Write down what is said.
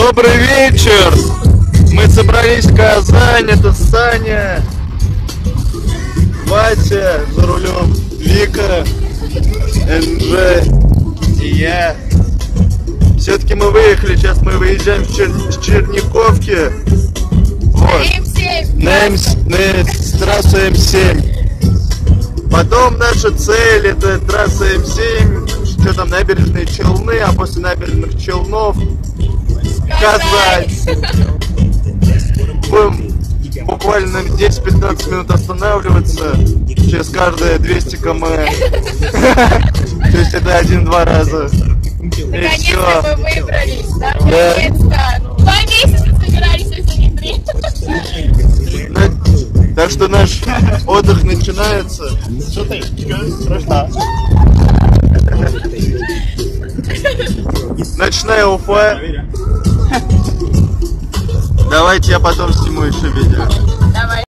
Добрый вечер! Мы собрались в Казань, это Саня, Вася за рулем, Вика, НЖ и я. Все-таки мы выехали, сейчас мы выезжаем с Черниковки. Вот. На трассу М7. Потом наша цель это трасса М7, что там, набережные Челны, а после набережных Челнов Казань. Будем буквально 10-15 минут останавливаться через каждые 200 км. То есть это 1-2 раза. Наконец-то мы выбрались, да? Наконец-то! 2 месяца собирались, если не 3. Так что наш отдых начинается. Ночная Уфа. Давайте я потом сниму еще видео. Давай.